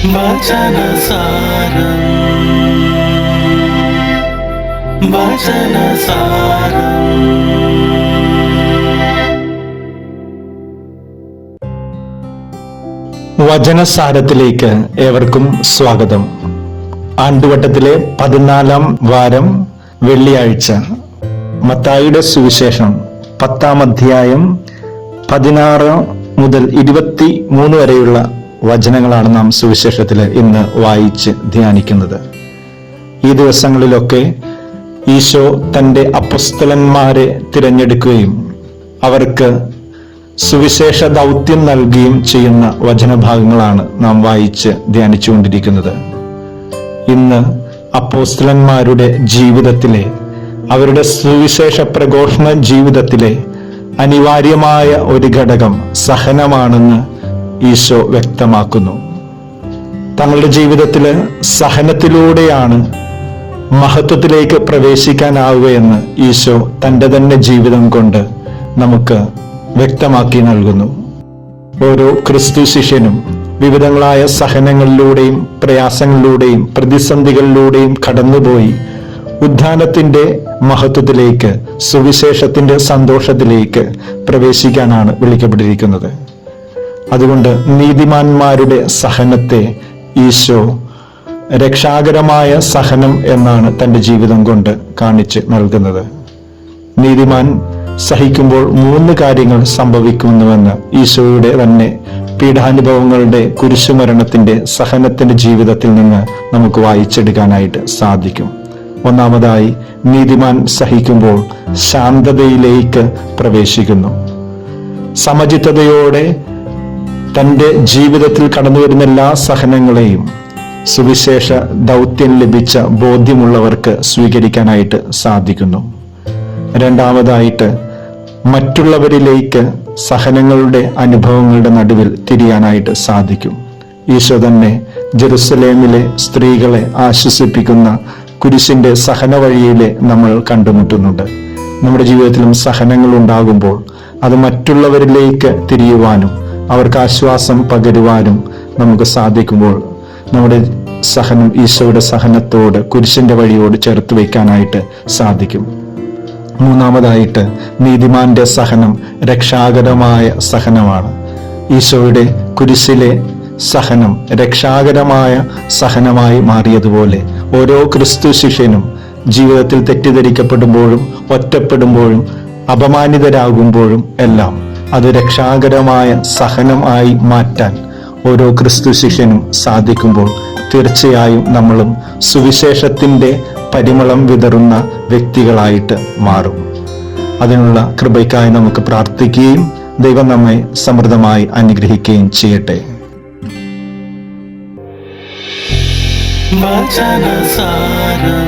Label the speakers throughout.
Speaker 1: വചനസാരം വചനസാരം.
Speaker 2: വചനസാരത്തിലേക്ക് ഏവർക്കും സ്വാഗതം. ആണ്ടുവട്ടത്തിലെ 14-ാം വാരം വെള്ളിയാഴ്ച. മത്തായിയുടെ സുവിശേഷം 10-ാം അധ്യായം 16 മുതൽ 23 വരെയുള്ള വചനങ്ങളാണ് നാം സുവിശേഷത്തിൽ ഇന്ന് വായിച്ച് ധ്യാനിക്കുന്നത്. ഈ ദിവസങ്ങളിലൊക്കെ ഈശോ തൻ്റെ അപ്പോസ്തലന്മാരെ തിരഞ്ഞെടുക്കുകയും അവർക്ക് സുവിശേഷ ദൗത്യം നൽകുകയും ചെയ്യുന്ന വചനഭാഗങ്ങളാണ് നാം വായിച്ച് ധ്യാനിച്ചുകൊണ്ടിരിക്കുന്നത്. ഇന്ന് അപ്പോസ്തലന്മാരുടെ ജീവിതത്തിലെ, അവരുടെ സുവിശേഷ പ്രഘോഷണ ജീവിതത്തിലെ അനിവാര്യമായ ഒരു ഘടകം സഹനമാണെന്ന് ഈശോ വ്യക്തമാക്കുന്നു. തങ്ങളുടെ ജീവിതത്തില് സഹനത്തിലൂടെയാണ് മഹത്വത്തിലേക്ക് പ്രവേശിക്കാനാവുകയെന്ന് ഈശോ തൻ്റെ തന്നെ ജീവിതം കൊണ്ട് നമുക്ക് വ്യക്തമാക്കി നൽകുന്നു. ഓരോ ക്രിസ്തു ശിഷ്യനും വിവിധങ്ങളായ സഹനങ്ങളിലൂടെയും പ്രയാസങ്ങളിലൂടെയും പ്രതിസന്ധികളിലൂടെയും കടന്നുപോയി ഉദ്ധാനത്തിന്റെ മഹത്വത്തിലേക്ക്, സുവിശേഷത്തിന്റെ സന്തോഷത്തിലേക്ക് പ്രവേശിക്കാനാണ് വിളിക്കപ്പെട്ടിരിക്കുന്നത്. അതുകൊണ്ട് നീതിമാന്മാരുടെ സഹനത്തെ ഈശോ രക്ഷാകരമായ സഹനം എന്നാണ് തൻ്റെ ജീവിതം കൊണ്ട് കാണിച്ച് നൽകുന്നത്. നീതിമാൻ സഹിക്കുമ്പോൾ 3 കാര്യങ്ങൾ സംഭവിക്കുന്നുവെന്ന് ഈശോയുടെ തന്നെ പീഡാനുഭവങ്ങളുടെ, കുരിശുമരണത്തിന്റെ, സഹനത്തിന്റെ ജീവിതത്തിൽ നിന്ന് നമുക്ക് വായിച്ചെടുക്കാനായിട്ട് സാധിക്കും. ഒന്നാമതായി, നീതിമാൻ സഹിക്കുമ്പോൾ ശാന്തതയിലേക്ക് പ്രവേശിക്കുന്നു. സമചിത്തതയോടെ തൻ്റെ ജീവിതത്തിൽ കടന്നു വരുന്ന എല്ലാ സഹനങ്ങളെയും സുവിശേഷ ദൗത്യം ലഭിച്ച ബോധ്യമുള്ളവർക്ക് സ്വീകരിക്കാനായിട്ട് സാധിക്കുന്നു. രണ്ടാമതായിട്ട്, മറ്റുള്ളവരിലേക്ക് സഹനങ്ങളുടെ അനുഭവങ്ങളുടെ നടുവിൽ തിരിയാനായിട്ട് സാധിക്കും. ഈശോ തന്നെ ജെറുസലേമിലെ സ്ത്രീകളെ ആശ്വസിപ്പിക്കുന്ന കുരിശിന്റെ സഹന വഴിയിലെ നമ്മൾ കണ്ടുമുട്ടുന്നുണ്ട്. നമ്മുടെ ജീവിതത്തിലും സഹനങ്ങൾ ഉണ്ടാകുമ്പോൾ അത് മറ്റുള്ളവരിലേക്ക് തിരിയുവാനും അവർക്ക് ആശ്വാസം പകരുവാനും നമുക്ക് സാധിക്കുമ്പോൾ നമ്മുടെ സഹനം ഈശോയുടെ സഹനത്തോട്, കുരിശിന്റെ വഴിയോട് ചേർത്ത് വയ്ക്കാനായിട്ട് സാധിക്കും. മൂന്നാമതായിട്ട്, നീതിമാന്റെ സഹനം രക്ഷാകരമായ സഹനമാണ്. ഈശോയുടെ കുരിശിലെ സഹനം രക്ഷാകരമായ സഹനമായി മാറിയതുപോലെ ഓരോ ക്രിസ്തു ശിഷ്യനും ജീവിതത്തിൽ തെറ്റിദ്ധരിക്കപ്പെടുമ്പോഴും, ഒറ്റപ്പെടുമ്പോഴും, അപമാനിതരാകുമ്പോഴും എല്ലാം അത് രക്ഷാകരമായ സഹനമായി മാറ്റാൻ ഓരോ ക്രിസ്തു ശിഷ്യനും സാധിക്കുമ്പോൾ തീർച്ചയായും നമ്മളും സുവിശേഷത്തിന്റെ പരിമളം വിതറുന്ന വ്യക്തികളായിട്ട് മാറും. അതിനുള്ള കൃപയ്ക്കായി നമുക്ക് പ്രാർത്ഥിക്കുകയും ദൈവം നമ്മെ സമൃദ്ധമായി അനുഗ്രഹിക്കുകയും ചെയ്യട്ടെ.
Speaker 1: വചനസാരം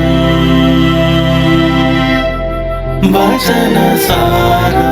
Speaker 1: വചനസാരം.